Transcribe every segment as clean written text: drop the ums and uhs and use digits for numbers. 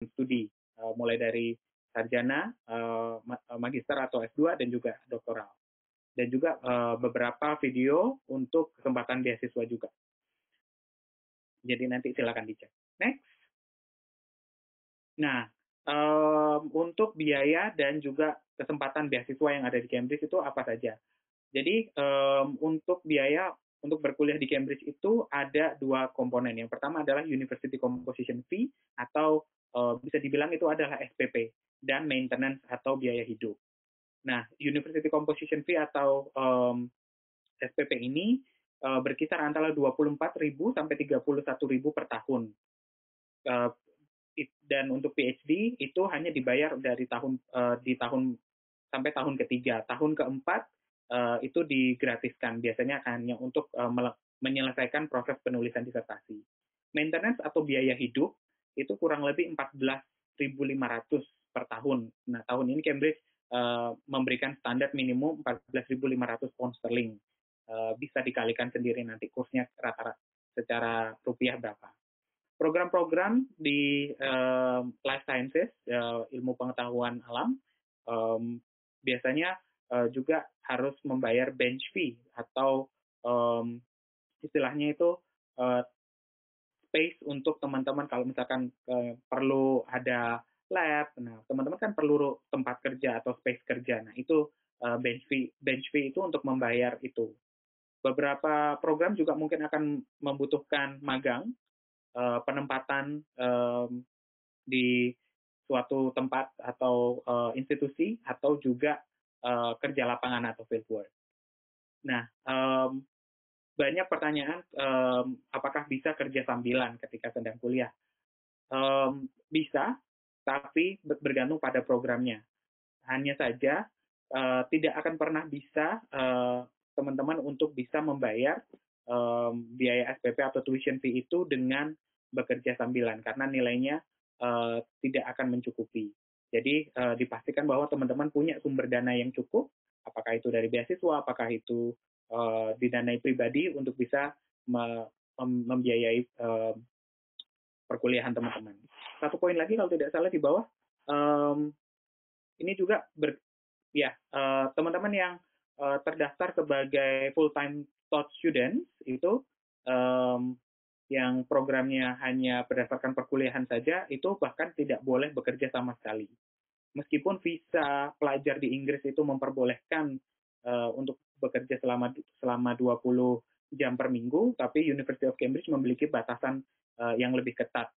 studi, mulai dari sarjana, magister atau S2 dan juga doktoral. Dan juga beberapa video untuk kesempatan beasiswa juga. Jadi nanti silakan dicek. Next. Nah, untuk biaya dan juga kesempatan beasiswa yang ada di Cambridge itu apa saja? Jadi untuk biaya untuk berkuliah di Cambridge itu ada dua komponen. Yang pertama adalah University Composition Fee atau bisa dibilang itu adalah SPP dan maintenance atau biaya hidup. Nah, University Composition Fee atau SPP ini berkisar antara 24.000 sampai 31.000 per tahun. Dan untuk PhD itu hanya dibayar dari tahun sampai tahun ketiga. Tahun keempat itu digratiskan, biasanya hanya untuk menyelesaikan proses penulisan disertasi. Maintenance atau biaya hidup itu kurang lebih 14.500 per tahun. Nah, tahun ini Cambridge memberikan standar minimum 14.500 pound sterling. Bisa dikalikan sendiri nanti kursnya rata-rata secara rupiah berapa. Program-program di life sciences, ilmu pengetahuan alam, biasanya juga harus membayar bench fee atau istilahnya itu space untuk teman-teman kalau misalkan perlu ada lab, nah teman-teman kan perlu tempat kerja atau space kerja, nah itu bench fee itu untuk membayar itu. Beberapa program juga mungkin akan membutuhkan magang, penempatan di suatu tempat atau institusi atau juga kerja lapangan atau field work. Nah, banyak pertanyaan apakah bisa kerja sambilan ketika sedang kuliah. Bisa, tapi bergantung pada programnya. Hanya saja tidak akan pernah bisa teman-teman untuk bisa membayar biaya SPP atau tuition fee itu dengan bekerja sambilan karena nilainya tidak akan mencukupi. Jadi dipastikan bahwa teman-teman punya sumber dana yang cukup, apakah itu dari beasiswa, apakah itu didanai pribadi untuk bisa membiayai perkuliahan teman-teman. Satu poin lagi kalau tidak salah di bawah, ini juga teman-teman yang terdaftar sebagai full-time taught students itu yang programnya hanya berdasarkan perkuliahan saja, itu bahkan tidak boleh bekerja sama sekali. Meskipun visa pelajar di Inggris itu memperbolehkan untuk bekerja selama 20 jam per minggu, tapi University of Cambridge memiliki batasan yang lebih ketat.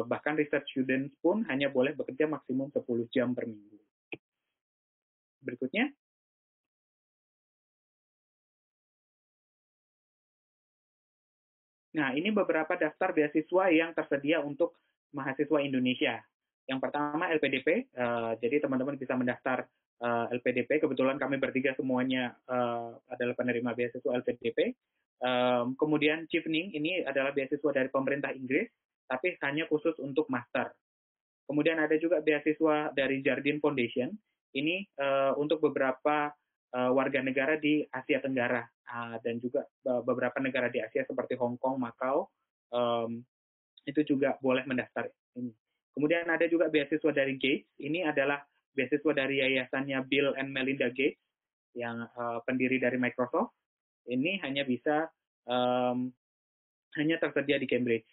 Bahkan research students pun hanya boleh bekerja maksimum 10 jam per minggu. Berikutnya. Nah, ini beberapa daftar beasiswa yang tersedia untuk mahasiswa Indonesia. Yang pertama LPDP, jadi teman-teman bisa mendaftar LPDP. Kebetulan kami bertiga semuanya adalah penerima beasiswa LPDP. Kemudian Chevening, ini adalah beasiswa dari pemerintah Inggris, tapi hanya khusus untuk master. Kemudian ada juga beasiswa dari Jardine Foundation, ini untuk beberapa warga negara di Asia Tenggara dan juga beberapa negara di Asia seperti Hong Kong, Macau, itu juga boleh mendaftar ini. Kemudian ada juga beasiswa dari Gates, ini adalah beasiswa dari yayasannya Bill and Melinda Gates yang pendiri dari Microsoft. Ini hanya bisa hanya tersedia di Cambridge.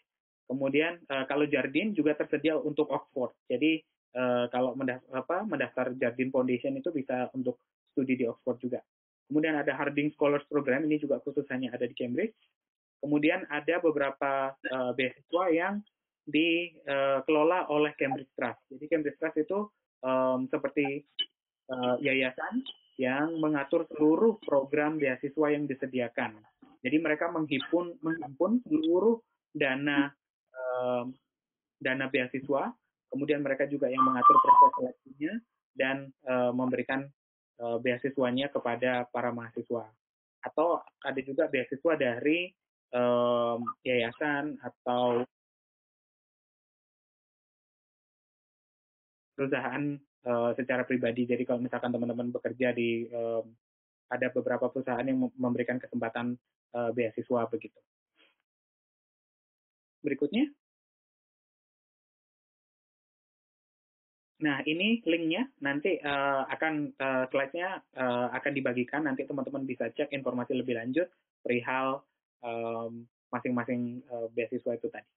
Kemudian kalau Jardine juga tersedia untuk Oxford. Jadi kalau mendaftar Jardine Foundation itu bisa untuk studi di Oxford juga. Kemudian ada Harding Scholars Program, ini juga khusus hanya ada di Cambridge. Kemudian ada beberapa beasiswa yang dikelola oleh Cambridge Trust. Jadi Cambridge Trust itu seperti yayasan yang mengatur seluruh program beasiswa yang disediakan. Jadi mereka menghimpun seluruh dana beasiswa, kemudian mereka juga yang mengatur proses seleksinya dan memberikan beasiswanya kepada para mahasiswa. Atau ada juga beasiswa dari yayasan atau perusahaan secara pribadi. Jadi kalau misalkan teman-teman bekerja di ada beberapa perusahaan yang memberikan kesempatan beasiswa begitu. Berikutnya. Nah, ini linknya nanti akan slide-nya akan dibagikan. Nanti teman-teman bisa cek informasi lebih lanjut perihal masing-masing beasiswa itu tadi.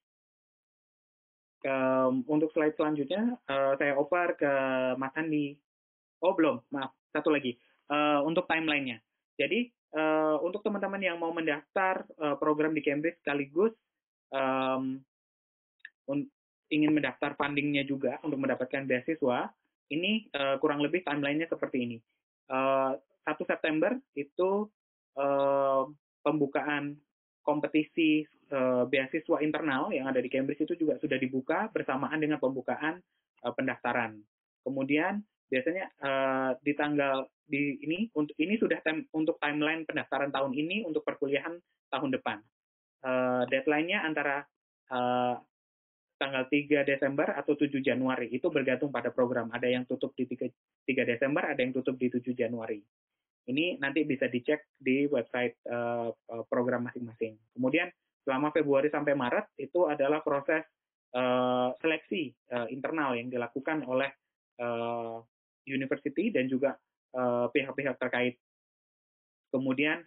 Untuk slide selanjutnya, saya oper ke Mas Andi. Oh, belum. Maaf. Satu lagi. Untuk timeline-nya. Jadi, untuk teman-teman yang mau mendaftar program di Cambridge sekaligus ingin mendaftar fundingnya juga untuk mendapatkan beasiswa, ini kurang lebih timeline-nya seperti ini. 1 September itu pembukaan kompetisi beasiswa internal yang ada di Cambridge itu juga sudah dibuka bersamaan dengan pembukaan pendaftaran. Kemudian biasanya di tanggal ini sudah untuk timeline pendaftaran tahun ini untuk perkuliahan tahun depan. Deadline-nya antara tanggal 3 Desember atau 7 Januari. Itu bergantung pada program. Ada yang tutup di 3 Desember, ada yang tutup di 7 Januari. Ini nanti bisa dicek di website program masing-masing. Kemudian selama Februari sampai Maret itu adalah proses seleksi internal yang dilakukan oleh university dan juga pihak-pihak terkait. Kemudian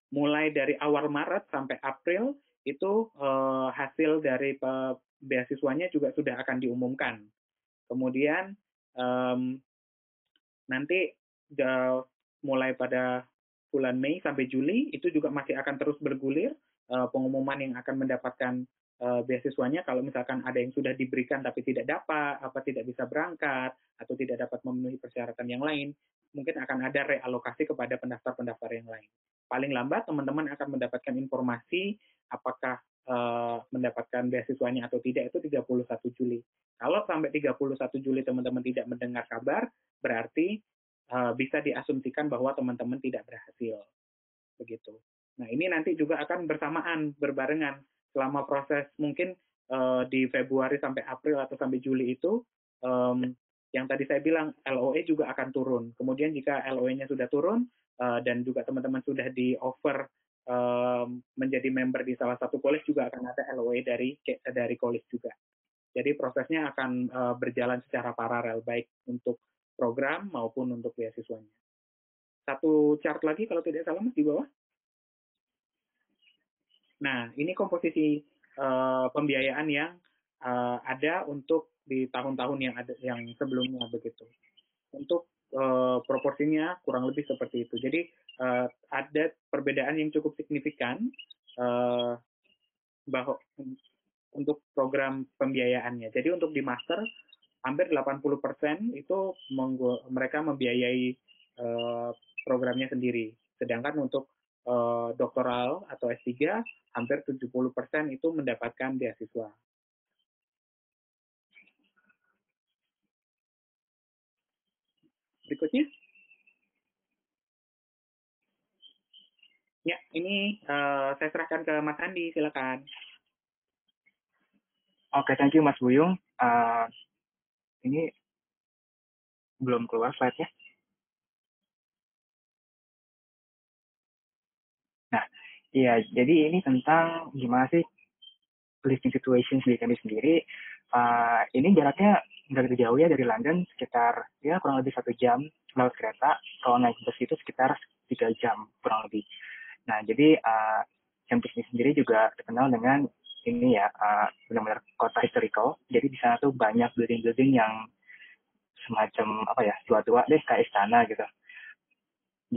mulai dari awal Maret sampai April itu hasil dari beasiswanya juga sudah akan diumumkan. Kemudian nanti mulai pada bulan Mei sampai Juli itu juga masih akan terus bergulir pengumuman yang akan mendapatkan beasiswanya. Kalau misalkan ada yang sudah diberikan tapi tidak dapat, tidak bisa berangkat atau tidak dapat memenuhi persyaratan yang lain, mungkin akan ada realokasi kepada pendaftar-pendaftar yang lain. Paling lambat teman-teman akan mendapatkan informasi apakah mendapatkan beasiswanya atau tidak itu 31 Juli. Kalau sampai 31 Juli teman-teman tidak mendengar kabar, berarti bisa diasumsikan bahwa teman-teman tidak berhasil. Begitu. Nah, ini nanti juga akan bersamaan, berbarengan selama proses mungkin di Februari sampai April atau sampai Juli itu yang tadi saya bilang LOE juga akan turun. Kemudian jika LOE-nya sudah turun dan juga teman-teman sudah di-offer menjadi member di salah satu college juga akan ada LOE dari college juga. Jadi prosesnya akan berjalan secara paralel baik untuk program maupun untuk beasiswanya. Satu chart lagi kalau tidak salah Mas di bawah. Nah, ini komposisi pembiayaan yang ada untuk di tahun-tahun yang sebelumnya begitu. Untuk proporsinya kurang lebih seperti itu. Jadi ada perbedaan yang cukup signifikan bahwa untuk program pembiayaannya. Jadi untuk di master hampir 80% itu mereka membiayai programnya sendiri. Sedangkan untuk doktoral atau S3 hampir 70% itu mendapatkan beasiswa. Berikutnya. Ya, ini saya serahkan ke Mas Andi, silakan. Oke, thank you Mas Buyung. Ini belum keluar slide-nya. Nah, iya, jadi ini tentang gimana sih living situation di kami sendiri. Ini jaraknya nggak begitu jauh ya dari London, sekitar ya kurang lebih 1 jam lewat kereta. Kalau naik bus itu sekitar 3 jam kurang lebih. Nah, jadi Cambridge ini sendiri juga terkenal dengan ini ya, benar-benar kota historical. Jadi di sana tuh banyak building-building yang semacam apa ya, tua-tua deh kayak istana gitu.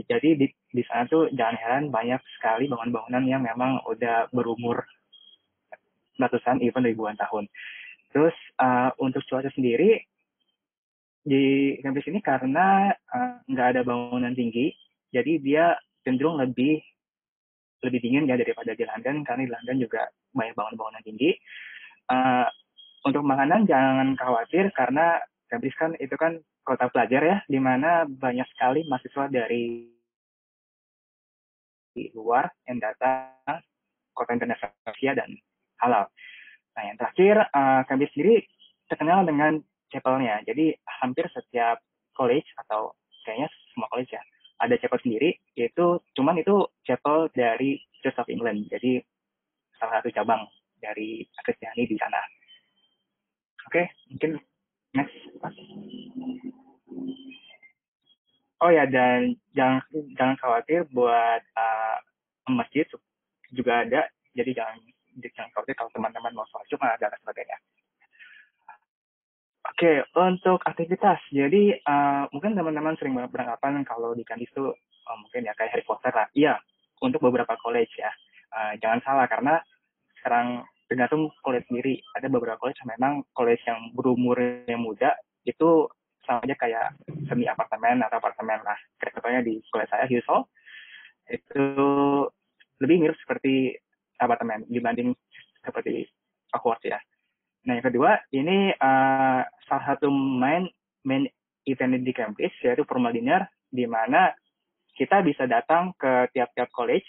Jadi di sana tuh jangan heran banyak sekali bangunan-bangunan yang memang udah berumur ratusan, even ribuan tahun. Terus untuk cuaca sendiri di Cambridge ini karena nggak ada bangunan tinggi, jadi dia cenderung lebih dingin ya daripada di London, karena di London juga banyak bangunan-bangunan tinggi. Untuk makanan jangan khawatir karena Cambridge kan itu kan kota pelajar ya, di mana banyak sekali mahasiswa dari luar yang datang kota internasional dan halal. Nah, yang terakhir, Cambridge sendiri terkenal dengan chapel-nya. Jadi hampir setiap college atau kayaknya semua college ya ada chapel sendiri, yaitu cuman itu chapel dari Church of England. Jadi salah satu cabang dari Kristiani di sana. Oke, mungkin Next. Oh ya, dan jangan khawatir buat masjid juga ada. Jadi jangan khawatir kalau teman-teman mau sholat Jumat dan sebagainya. Oke, untuk aktivitas. Jadi mungkin teman-teman sering beranggapan kalau di kampus itu mungkin ya kayak Harry Potter lah. Iya, untuk beberapa college ya. Jangan salah karena sekarang tergantung college sendiri. Ada beberapa college yang memang college yang berumur yang muda itu sama aja kayak semi apartemen atau apartemen lah. Kayak contohnya di college saya Hillsong itu lebih mirip seperti apartemen dibanding seperti Hogwarts ya. Nah, yang kedua, ini salah satu main event di Cambridge, yaitu formal dinner, di mana kita bisa datang ke tiap-tiap college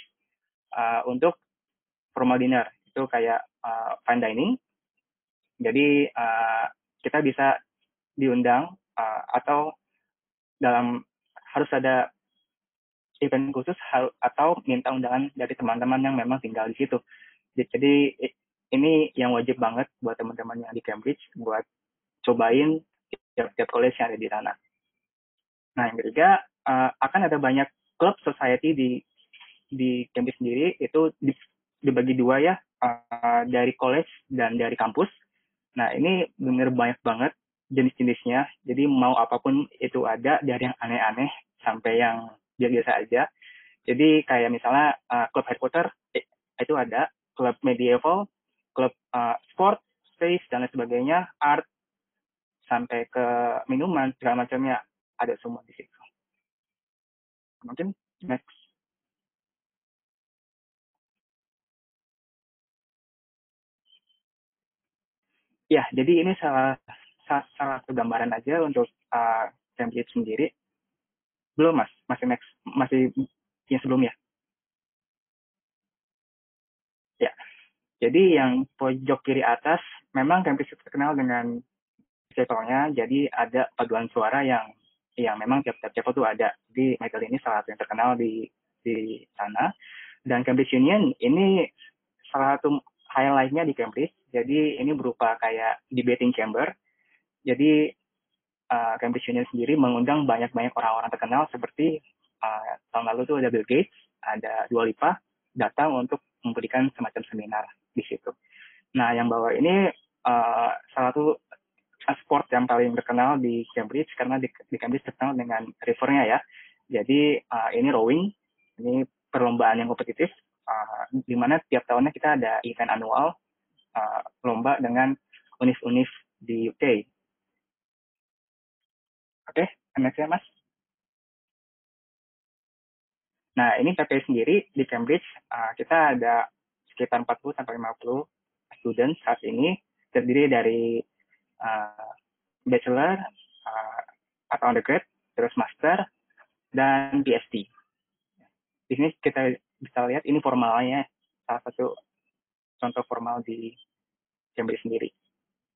untuk formal dinner. Itu kayak fine dining. Jadi, kita bisa diundang atau dalam harus ada event khusus atau minta undangan dari teman-teman yang memang tinggal di situ. Jadi, ini yang wajib banget buat teman-teman yang di Cambridge buat cobain tiap-tiap college yang ada di sana. Nah, yang ketiga, akan ada banyak klub society di Cambridge sendiri, itu dibagi dua ya, dari college dan dari kampus. Nah, ini benar banyak banget jenis-jenisnya, jadi mau apapun itu ada, dari yang aneh-aneh sampai yang biasa aja. Jadi kayak misalnya klub Harry Potter, itu ada, klub medieval, klub sport, space, dan lain sebagainya, art, sampai ke minuman segala macamnya ada semua di situ. Mungkin next. Ya, jadi ini salah satu gambaran aja untuk Cambridge sendiri. Belum mas, masih next, masih yang sebelumnya. Ya, jadi yang pojok kiri atas memang Cambridge terkenal dengan chapelnya. Jadi ada paduan suara yang memang tiap-tiap chapel tuh ada. Jadi Michael ini salah satu yang terkenal di sana. Dan Cambridge Union ini salah satu highlight-nya di Cambridge. Jadi ini berupa kayak debating chamber. Jadi Cambridge Union sendiri mengundang banyak-banyak orang-orang terkenal seperti tahun lalu tuh ada Bill Gates, ada Dua Lipa datang untuk memberikan semacam seminar di situ. Nah, yang bawah ini salah satu sport yang paling terkenal di Cambridge karena di Cambridge terkenal dengan rivernya ya. Jadi ini rowing, ini perlombaan yang kompetitif, di mana tiap tahunnya kita ada event annual lomba dengan univ-univ di UK. Oke, next ya mas. Nah, ini PPI sendiri di Cambridge, kita ada sekitar 40-50 student saat ini, terdiri dari bachelor, atau undergrad, terus master, dan PhD. Di sini kita bisa lihat ini formalnya, salah satu contoh formal di Cambridge sendiri.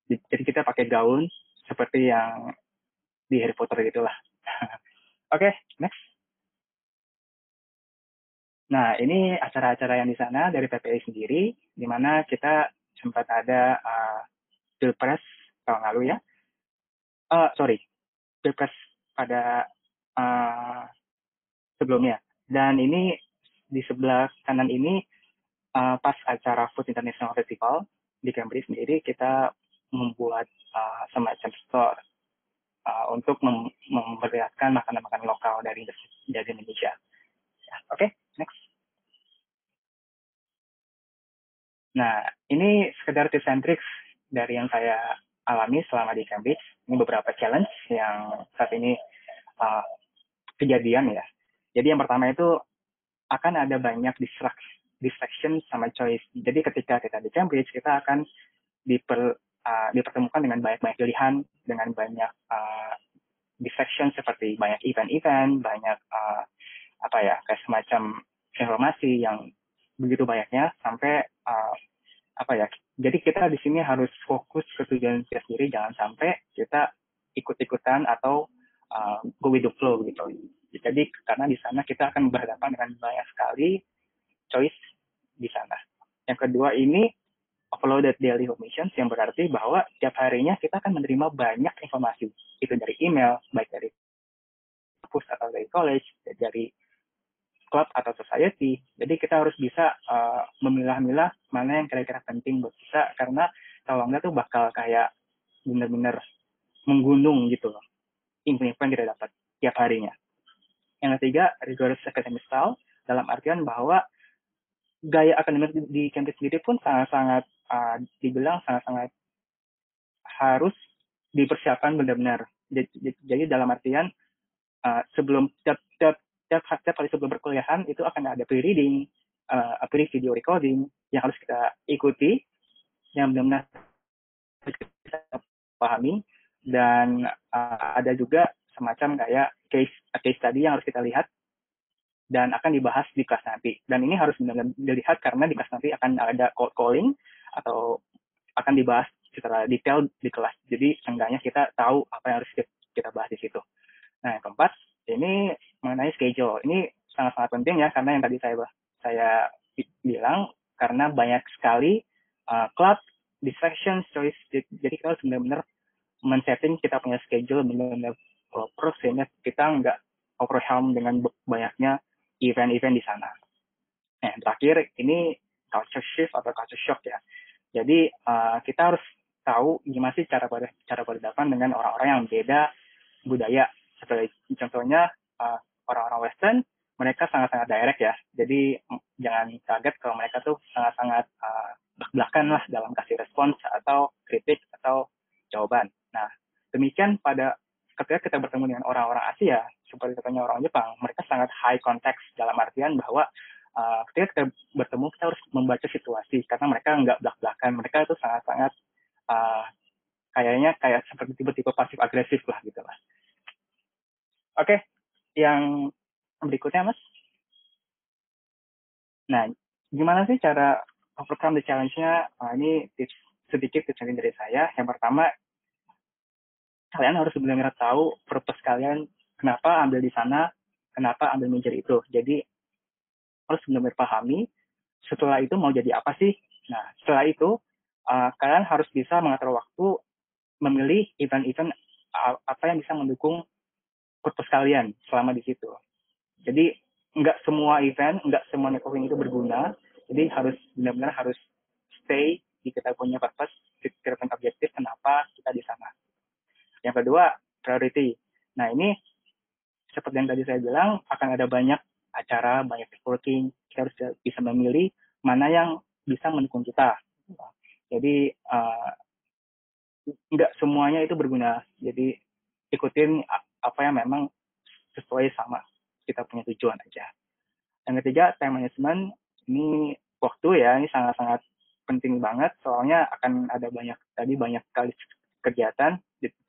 Jadi kita pakai gaun seperti yang di Harry Potter gitulah. Oke, next. Nah, ini acara-acara yang di sana dari PPI sendiri, di mana kita sempat ada Pilpres tahun lalu ya. Sorry, Pilpres pada sebelumnya. Dan ini di sebelah kanan ini pas acara Food International Festival di Cambridge sendiri, kita membuat semacam store untuk memperlihatkan makanan-makanan lokal dari Indonesia. Oke, next. Nah, ini sekedar tips and tricks dari yang saya alami selama di Cambridge. Ini beberapa challenge yang saat ini kejadian ya. Jadi yang pertama itu akan ada banyak distraction sama choice. Jadi ketika kita di Cambridge, kita akan dipertemukan dengan banyak-banyak pilihan, dengan banyak distraction seperti banyak event-event, banyak kayak semacam informasi yang begitu banyaknya sampai jadi kita di sini harus fokus ke tujuan kita sendiri, jangan sampai kita ikut-ikutan atau go with the flow gitu. Jadi karena di sana kita akan berhadapan dengan banyak sekali choice di sana. Yang kedua ini uploaded daily missions, yang berarti bahwa tiap harinya kita akan menerima banyak informasi. Itu dari email, baik dari kampus atau dari college, dari club atau society. Jadi kita harus bisa memilah-milah mana yang kira-kira penting buat kita, karena kalau enggak tuh bakal kayak bener-bener menggunung gitu loh, info-info yang kita dapat tiap harinya. Yang ketiga, rigorous academic style, dalam artian bahwa gaya akademik di kampus sendiri pun sangat-sangat dibilang sangat-sangat harus dipersiapkan benar-benar. Jadi dalam artian sebelum tiap kali sebelum perkuliahan itu akan ada pre-reading, pre-video recording yang harus kita ikuti, yang benar-benar kita pahami, dan ada juga semacam kayak case study yang harus kita lihat dan akan dibahas di kelas nanti. Dan ini harus benar-benar dilihat karena di kelas nanti akan ada cold calling atau akan dibahas secara detail di kelas. Jadi seenggaknya kita tahu apa yang harus kita bahas di situ. Nah, yang keempat, ini mengenai schedule. Ini sangat-sangat penting ya, karena yang tadi saya bilang, karena banyak sekali club, distractions, choice. Jadi kita harus benar-benar men-setting kita punya schedule benar-benar proper, sehingga kita nggak overwhelmed dengan banyaknya event-event di sana. Nah, yang terakhir, ini culture shift atau culture shock ya. Jadi kita harus tahu gimana sih cara berhadapan dengan orang-orang yang beda budaya. Contohnya orang-orang Western, mereka sangat-sangat direct ya. Jadi jangan kaget kalau mereka tuh sangat-sangat belak-belakan lah dalam kasih respons atau kritik atau jawaban. Nah, demikian ketika kita bertemu dengan orang-orang Asia, seperti katanya orang Jepang, mereka sangat high context dalam artian bahwa ketika kita bertemu, kita harus membaca situasi, karena mereka nggak belak-belakan. Mereka itu sangat-sangat kayaknya kayak seperti tipe-tipe pasif agresif lah gitu lah. Oke, yang berikutnya Mas. Nah, gimana sih cara overcome the challenge-nya? Ini sedikit tips dari saya. Yang pertama, kalian harus benar-benar tahu purpose kalian, kenapa ambil di sana, kenapa ambil major itu. Jadi harus benar-benar pahami setelah itu mau jadi apa sih. Nah, setelah itu kalian harus bisa mengatur waktu, memilih event-event apa yang bisa mendukung purpose kalian selama di situ. Jadi nggak semua event, nggak semua networking itu berguna. Jadi harus benar-benar harus stay di kita punya purpose, kita punya objektif, kenapa kita di sana. Yang kedua, priority. Nah, ini seperti yang tadi saya bilang, akan ada banyak acara, banyak networking. Kita harus bisa memilih mana yang bisa mendukung kita. Jadi, nggak semuanya itu berguna. Jadi, ikutin apa yang memang sesuai sama kita punya tujuan aja. Yang ketiga, time management. Ini waktu ya, ini sangat-sangat penting banget. Soalnya akan ada banyak kali kegiatan,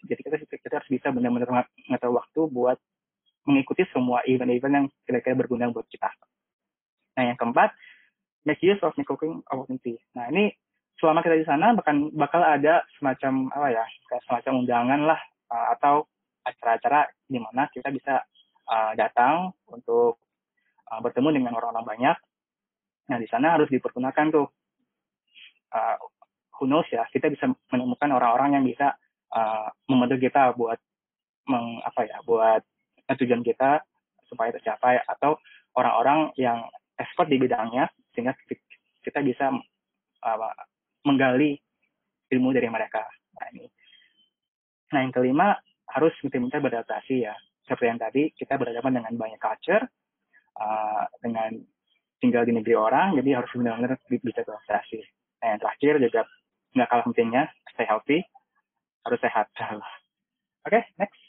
jadi kita harus bisa benar-benar ngatur waktu buat mengikuti semua event-event yang kira-kira berguna buat kita. Nah, yang keempat, make use of networking opportunity. Nah, ini selama kita di sana bakal ada semacam semacam undangan lah atau acara-acara di mana kita bisa datang untuk bertemu dengan orang-orang banyak. Nah, di sana harus dipergunakan tuh who knows ya, kita bisa menemukan orang-orang yang bisa membantu kita buat buat tujuan kita supaya tercapai, atau orang-orang yang expert di bidangnya sehingga kita bisa menggali ilmu dari mereka. Nah, yang kelima, harus betul-betul beradaptasi ya. Seperti yang tadi, kita berhadapan dengan banyak culture, dengan tinggal di negeri orang, jadi harus benar-benar bisa beradaptasi. Nah, yang terakhir juga nggak kalah pentingnya, stay healthy, harus sehat. Oke, next.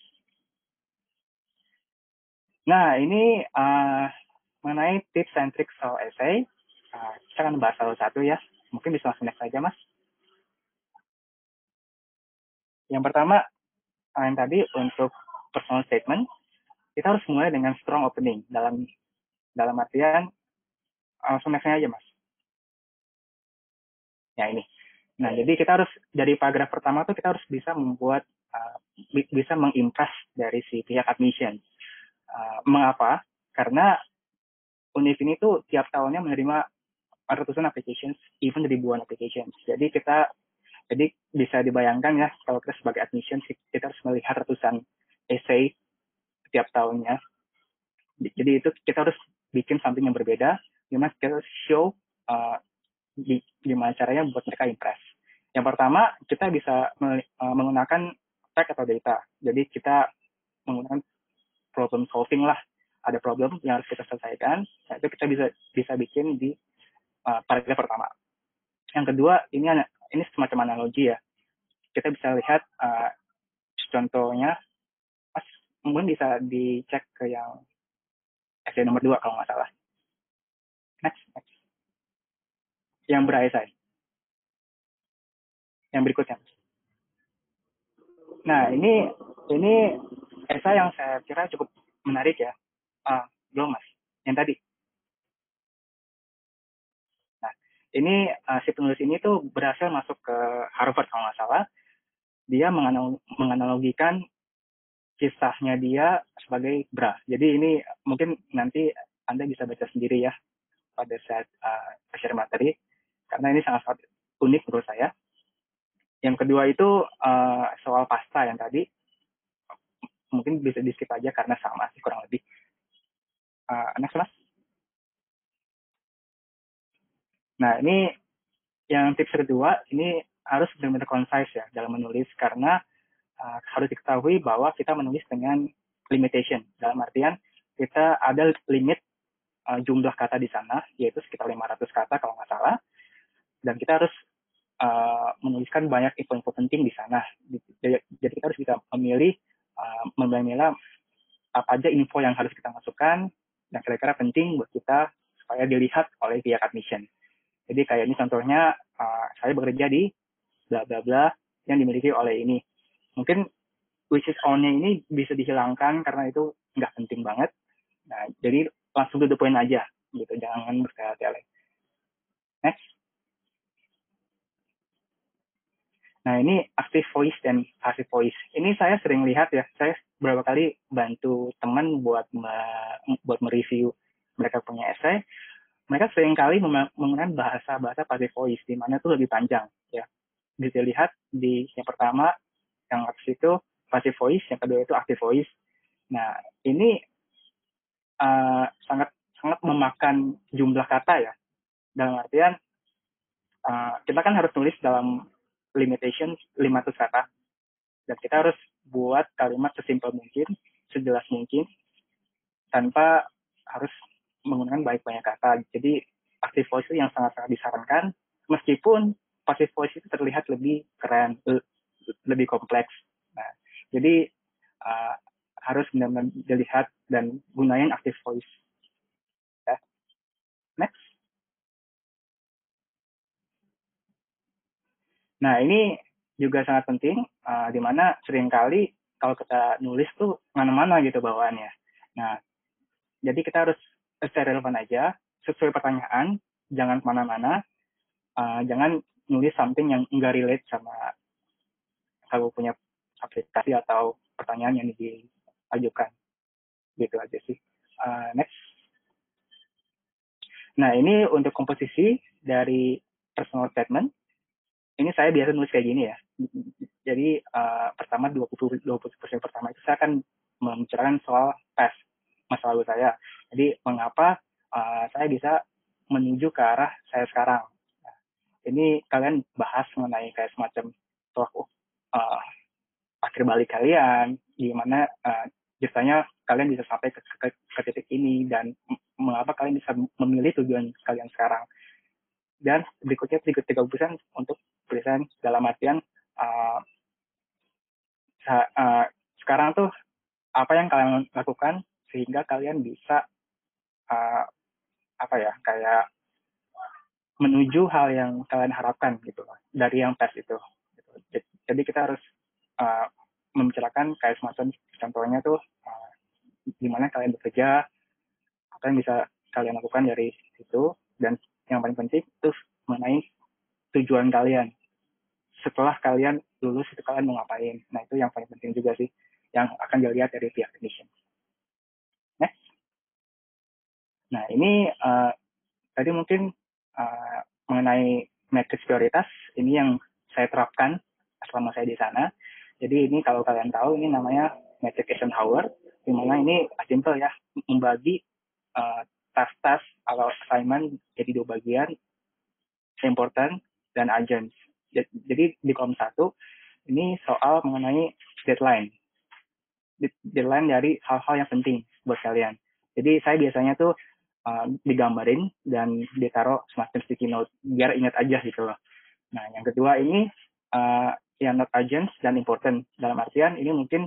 Nah, ini mengenai tips and tricks soal essay. Kita akan bahas satu-satu ya. Mungkin bisa langsung next saja, Mas. Yang pertama, yang tadi untuk personal statement, kita harus mulai dengan strong opening. Dalam artian, langsung next-nya aja, Mas. Ya, ini. Nah, jadi kita harus, dari paragraf pertama tuh kita harus bisa membuat, bisa mengimpress dari si pihak admission. Mengapa? Karena Univ ini tuh tiap tahunnya menerima ratusan applications, even ribuan applications. Jadi bisa dibayangkan ya, kalau kita sebagai admission, kita harus melihat ratusan essay setiap tahunnya. Jadi itu kita harus bikin something yang berbeda, gimana kita show gimana caranya buat mereka impress. Yang pertama, kita bisa menggunakan fact atau data. Jadi kita menggunakan problem solving lah. Ada problem yang harus kita selesaikan, nah itu kita bisa bikin di paragraf pertama. Yang kedua, ini semacam analogi ya. Kita bisa lihat contohnya, mungkin bisa dicek ke yang essay nomor 2 kalau nggak salah. Next. Yang ber-essay. Yang berikutnya. Nah, ini essay yang saya kira cukup menarik ya. Belum mas, yang tadi. Nah, ini si penulis ini tuh berhasil masuk ke Harvard kalau nggak salah. Dia menganalogikan kisahnya dia sebagai bra. Jadi ini mungkin nanti Anda bisa baca sendiri ya pada saat share materi, karena ini sangat unik menurut saya. Yang kedua itu soal pasta yang tadi, mungkin bisa di skip aja karena sama sih kurang lebih. Next mas. Nah ini yang tips kedua, ini harus benar-benar concise ya dalam menulis, karena harus diketahui bahwa kita menulis dengan limitation. Dalam artian kita ada limit jumlah kata di sana, yaitu sekitar 500 kata kalau nggak salah. Dan kita harus menuliskan banyak info-info penting di sana. Jadi kita harus bisa memilah apa aja info yang harus kita masukkan, dan kira-kira penting buat kita supaya dilihat oleh pihak admission. Jadi kayak ini contohnya, saya bekerja di bla bla bla yang dimiliki oleh ini. Mungkin which is on-nya ini bisa dihilangkan karena itu nggak penting banget. Nah, jadi langsung to the point aja, gitu. Jangan bertele-tele. Next. Nah, ini active voice dan passive voice. Ini saya sering lihat ya. Saya beberapa kali bantu teman buat mereview mereka punya essay. Mereka sering kali menggunakan bahasa passive voice, di mana itu lebih panjang. Ya. Bisa lihat di yang pertama, yang atas itu passive voice, yang kedua itu active voice. Nah, ini sangat memakan jumlah kata ya. Dalam artian, kita kan harus tulis dalam limitation 500 kata. Dan kita harus buat kalimat sesimpel mungkin, sejelas mungkin, tanpa harus menggunakan banyak kata. Jadi, active voice itu yang sangat-sangat disarankan, meskipun passive voice itu terlihat lebih keren, lebih kompleks. Nah, jadi harus benar-benar dilihat dan gunain active voice. Ya. Next. Nah, ini juga sangat penting, di mana seringkali kalau kita nulis tuh mana-mana gitu bawaannya. Nah, jadi kita harus stay relevan aja, sesuai pertanyaan, jangan kemana-mana, jangan nulis something yang nggak relate sama kalau punya aplikasi atau pertanyaan yang diajukan. Gitu aja sih. Next. Nah, ini untuk komposisi dari personal statement. Ini saya biasa nulis kayak gini ya. Jadi pertama 20% pertama itu saya akan membicarakan soal past, masa lalu saya. Jadi mengapa saya bisa menuju ke arah saya sekarang. Nah, ini kalian bahas mengenai kayak semacam akhir balik kalian, gimana ceritanya kalian bisa sampai ke titik ini, dan mengapa kalian bisa memilih tujuan kalian sekarang. Dan berikutnya 30% untuk tulisan dalam artian sekarang tuh apa yang kalian lakukan sehingga kalian bisa kayak menuju hal yang kalian harapkan gitu dari yang tes itu. Jadi kita harus membicarakan kayak semacam contohnya tuh gimana kalian bekerja, apa yang bisa kalian lakukan dari situ, dan yang paling penting itu mengenai tujuan kalian. Setelah kalian lulus itu kalian mau ngapain. Nah, itu yang paling penting juga sih, yang akan dilihat dari pihak admission. Next. Nah, ini tadi mungkin mengenai matriks prioritas, ini yang saya terapkan selama saya di sana. Jadi ini kalau kalian tahu, ini namanya matrix Eisenhower, di mana ini simple ya, membagi task-task atau assignment jadi 2 bagian, important dan urgent. Jadi di kolom 1, ini soal mengenai deadline. Deadline dari hal-hal yang penting buat kalian. Jadi saya biasanya tuh digambarin dan ditaruh semacam sticky note biar ingat aja gitu loh. Nah, yang kedua ini yang not urgent dan important. Dalam artian ini mungkin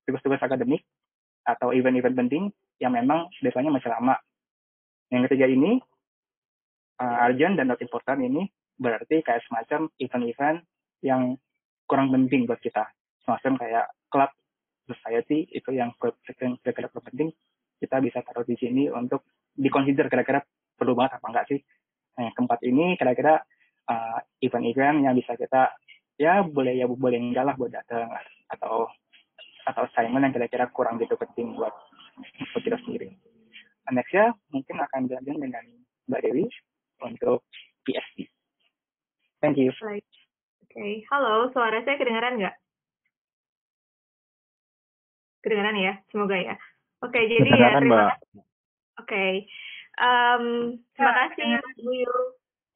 tugas-tugas akademik atau event-event penting yang memang deadline-nya masih lama. Yang ketiga ini urgent dan not important, ini berarti kayak semacam event-event yang kurang penting buat kita. Semacam kayak club society, itu yang kira-kira penting, kita bisa taruh di sini untuk dikonsider kira-kira perlu banget apa enggak sih. Nah, yang keempat ini kira-kira event-event yang bisa kita boleh enggak lah buat datang, atau assignment yang kira-kira kurang gitu penting buat kita sendiri. Next ya, mungkin akan dilanjutkan dengan Mbak Dewi untuk PSD. Thank you. Oke. Halo, suara saya kedengaran nggak? Kedengaran ya? Semoga ya. Oke, jadi ya terima kasih. Oke. Terima kasih Mas Buyung.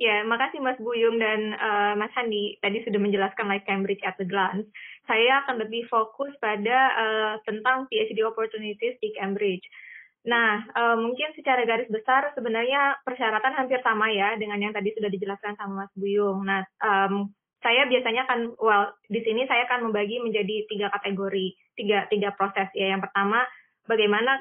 Ya, makasih Mas Buyung dan Mas Handi tadi sudah menjelaskan Like Cambridge at a glance. Saya akan lebih fokus pada tentang PhD opportunities di Cambridge. Nah, mungkin secara garis besar sebenarnya persyaratan hampir sama ya dengan yang tadi sudah dijelaskan sama Mas Buyung. Nah, saya biasanya di sini saya akan membagi menjadi 3 kategori, tiga proses ya. Yang pertama, bagaimana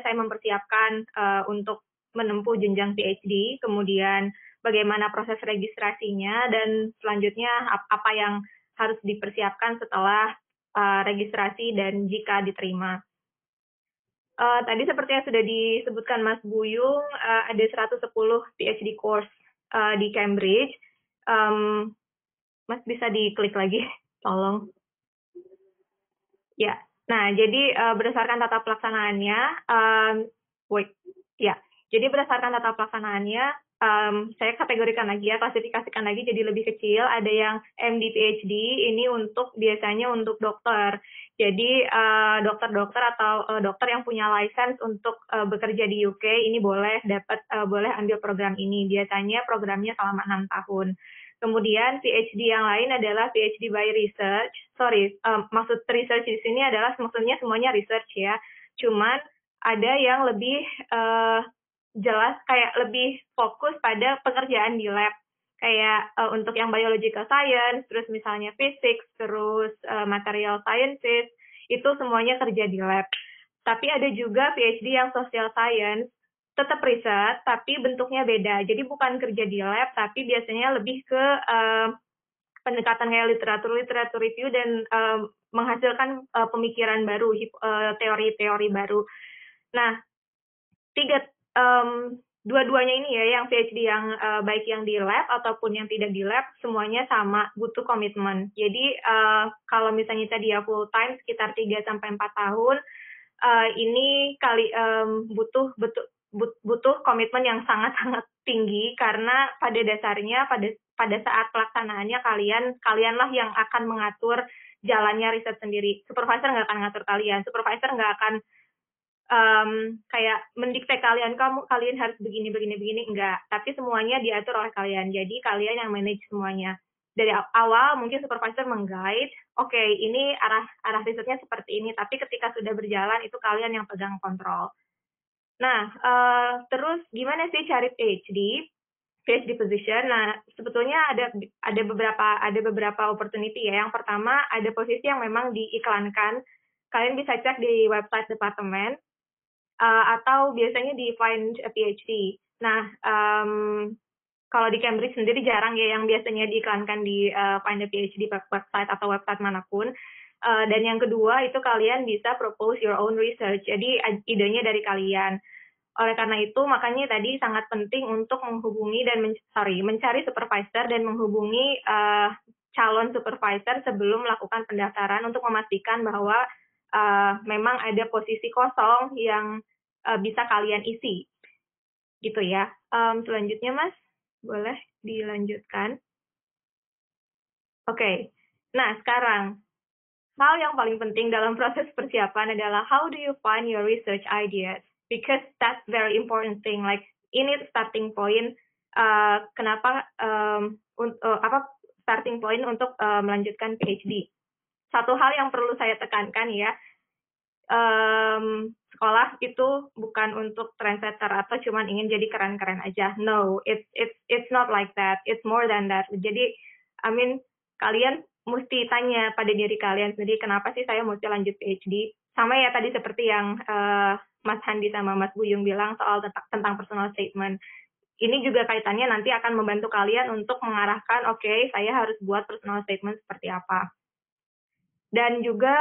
saya mempersiapkan untuk menempuh jenjang PhD, kemudian bagaimana proses registrasinya, dan selanjutnya apa yang harus dipersiapkan setelah registrasi dan jika diterima. Tadi seperti yang sudah disebutkan Mas Buyung, ada 110 PhD course di Cambridge. Mas bisa diklik lagi, tolong. Ya, nah jadi berdasarkan tata pelaksanaannya, jadi berdasarkan tata pelaksanaannya, saya kategorikan lagi ya, klasifikasikan lagi jadi lebih kecil. Ada yang MD PhD, ini biasanya untuk dokter. Jadi dokter-dokter atau dokter yang punya license untuk bekerja di UK ini boleh ambil program ini. Biasanya programnya selama 6 tahun. Kemudian PhD yang lain adalah PhD by research. Maksud research di sini adalah maksudnya semuanya research ya. Cuman ada yang lebih jelas kayak lebih fokus pada pekerjaan di lab. Kayak untuk yang biological science, terus misalnya physics, terus material sciences, itu semuanya kerja di lab. Tapi ada juga PhD yang social science, tetap riset, tapi bentuknya beda. Jadi bukan kerja di lab, tapi biasanya lebih ke pendekatan kayak literatur review dan menghasilkan pemikiran baru, teori-teori baru. Nah, dua-duanya ini ya, yang PhD yang baik yang di lab ataupun yang tidak di lab, semuanya sama, butuh komitmen. Jadi kalau misalnya tadi ya full time sekitar 3-4 tahun, ini butuh komitmen yang sangat-sangat tinggi, karena pada dasarnya pada saat pelaksanaannya kalianlah yang akan mengatur jalannya riset sendiri. Supervisor nggak akan ngatur kalian, supervisor nggak akan kayak mendikte kalian harus begini enggak, tapi semuanya diatur oleh kalian. Jadi kalian yang manage semuanya. Dari awal mungkin supervisor meng-guide, oke, ini arah risetnya seperti ini, tapi ketika sudah berjalan itu kalian yang pegang kontrol. Nah, terus gimana sih cari PhD position? Nah, sebetulnya ada beberapa opportunity ya. Yang pertama, ada posisi yang memang diiklankan. Kalian bisa cek di website departemen, atau biasanya di Find a PhD. Nah, kalau di Cambridge sendiri jarang ya yang biasanya diiklankan di Find a PhD website atau website manapun. Dan yang kedua itu kalian bisa propose your own research. Jadi idenya dari kalian. Oleh karena itu makanya tadi sangat penting untuk menghubungi dan mencari supervisor dan menghubungi calon supervisor sebelum melakukan pendaftaran untuk memastikan bahwa memang ada posisi kosong yang bisa kalian isi, gitu ya. Selanjutnya, Mas. Boleh dilanjutkan. Oke. Nah, sekarang hal yang paling penting dalam proses persiapan adalah how do you find your research ideas? Because that's very important thing. Like ini starting point. Kenapa apa starting point untuk melanjutkan PhD? Satu hal yang perlu saya tekankan ya, sekolah itu bukan untuk trendsetter atau cuman ingin jadi keren-keren aja. No, it's not like that. It's more than that. Jadi, I mean, kalian mesti tanya pada diri kalian sendiri, kenapa sih saya mesti lanjut PhD? Sama ya tadi seperti yang Mas Handi sama Mas Buyung bilang soal tentang personal statement. Ini juga kaitannya nanti akan membantu kalian untuk mengarahkan, oke, saya harus buat personal statement seperti apa. Dan juga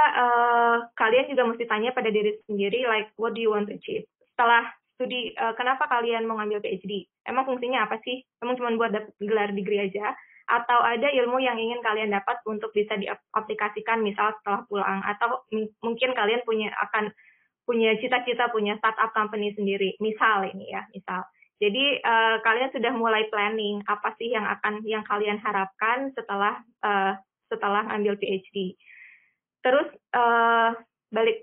kalian juga mesti tanya pada diri sendiri, like, what do you want to achieve? Setelah studi, kenapa kalian mau ngambil PhD? Emang fungsinya apa sih? Emang cuma buat dapat gelar degree aja? Atau ada ilmu yang ingin kalian dapat untuk bisa diaplikasikan misal setelah pulang? Atau mungkin kalian akan punya cita-cita punya startup company sendiri. Misal ini ya, misal. Jadi kalian sudah mulai planning apa sih yang kalian harapkan setelah ngambil PhD. Terus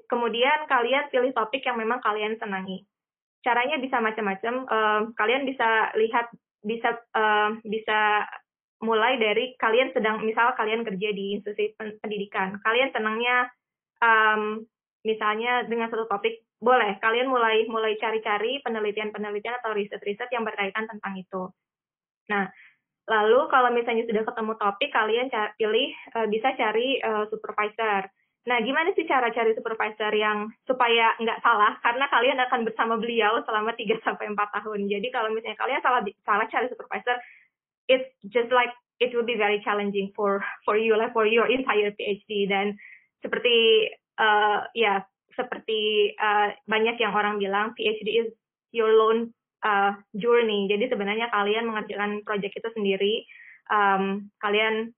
kemudian kalian pilih topik yang memang kalian senangi. Caranya bisa macam-macam. Kalian bisa lihat, bisa mulai dari kalian misal kalian kerja di institusi pendidikan. Kalian senangnya misalnya dengan satu topik, boleh kalian mulai cari-cari penelitian-penelitian atau riset-riset yang berkaitan tentang itu. Nah, lalu kalau misalnya sudah ketemu topik, kalian bisa cari supervisor. Nah, gimana sih cara cari supervisor yang supaya nggak salah? Karena kalian akan bersama beliau selama 3-4 tahun. Jadi kalau misalnya kalian salah cari supervisor, it's just like it will be very challenging for you, like for your entire PhD. Dan seperti banyak yang orang bilang, PhD is your lone journey. Jadi sebenarnya kalian mengerjakan project itu sendiri. Kalian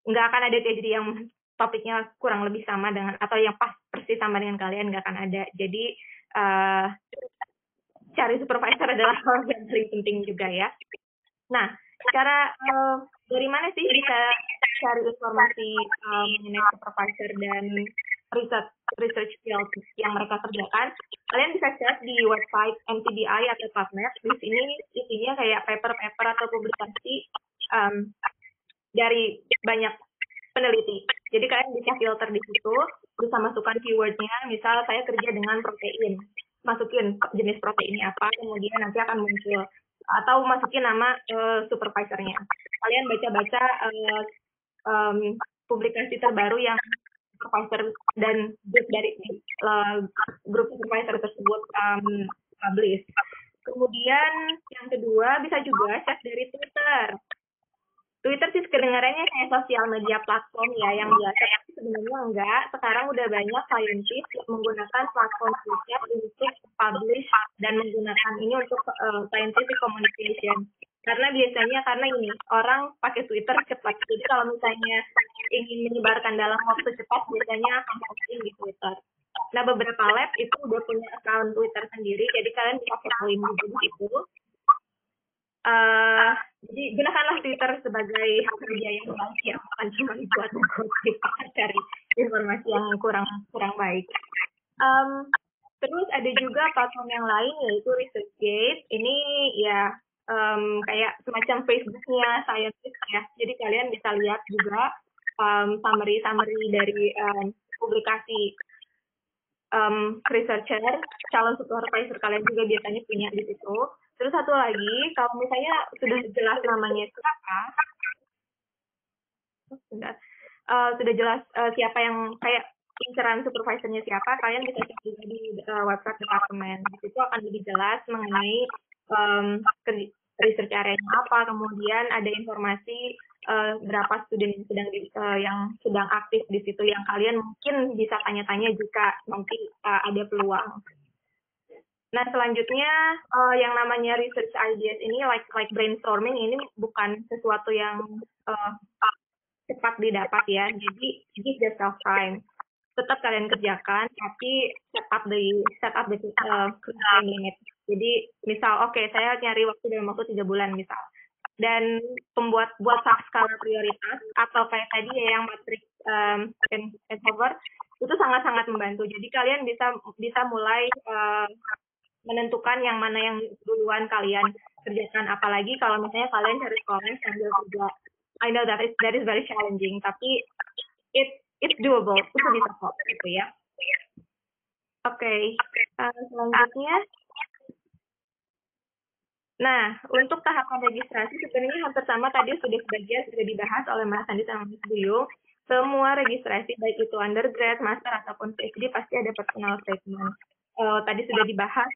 nggak akan ada PhD yang topiknya kurang lebih sama dengan atau yang persis sama dengan kalian, nggak akan ada. Jadi cari supervisor adalah hal yang paling penting juga ya. Nah, dari mana sih bisa cari informasi mengenai supervisor dan research field yang mereka kerjakan? Kalian bisa cek di website NCBI atau PubMed. Di sini isinya kayak paper-paper atau publikasi dari banyak peneliti. Jadi kalian bisa filter di situ, bisa masukkan keywordnya. Misal saya kerja dengan protein, masukin jenis proteinnya apa, kemudian nanti akan muncul. Atau masukin nama supervisornya. Kalian baca-baca publikasi terbaru yang supervisor dan grup supervisor tersebut publish. Kemudian yang kedua bisa juga cek dari Twitter. Twitter sih kedengarannya kayak sosial media platform ya yang biasa, tapi sebenarnya enggak. Sekarang udah banyak scientist yang menggunakan platform Twitter untuk publish dan menggunakan ini untuk scientific communication. Karena ini orang pakai Twitter cepat. Jadi kalau misalnya ingin menyebarkan dalam waktu cepat, biasanya akan posting di Twitter. Nah, beberapa lab itu udah punya account Twitter sendiri, jadi kalian bisa kepoin juga di situ. Jadi gunakanlah Twitter sebagai hak kerja yang baik ya, bukan cuma buat cari informasi yang kurang baik. Terus ada juga platform yang lain yaitu ResearchGate. Ini ya kayak semacam Facebooknya scientist ya. Jadi kalian bisa lihat juga summary dari publikasi researcher, calon supervisor kalian juga biasanya punya di situ. Terus satu lagi, kalau misalnya sudah jelas namanya siapa, sudah jelas siapa yang kayak inceran supervisornya siapa, kalian bisa cek juga di website departemen. Di situ akan lebih jelas mengenai research area-nya apa, kemudian ada informasi berapa studi yang sedang aktif di situ yang kalian mungkin bisa tanya-tanya jika nanti ada peluang. Nah, selanjutnya yang namanya research ideas ini like brainstorming ini bukan sesuatu yang cepat didapat ya. Jadi give yourself time. Tetap kalian kerjakan, tapi set up the time limit. Jadi misal, oke, saya nyari waktu dalam waktu 3 bulan misal. dan buat skala prioritas atau kayak tadi ya yang matrix Eisenhower itu sangat-sangat membantu. Jadi kalian bisa mulai menentukan yang mana yang duluan kalian kerjakan, apalagi kalau misalnya kalian cari sekolah sambil kerja. I know that is very challenging, tapi it's doable, itu bisa kok gitu ya. Oke. Selanjutnya, nah untuk tahapan registrasi sebenarnya hampir sama tadi sudah dibahas oleh Mas Andi sama Mas Buyung. Semua registrasi baik itu undergrad, master ataupun PhD pasti ada personal statement. Tadi sudah dibahas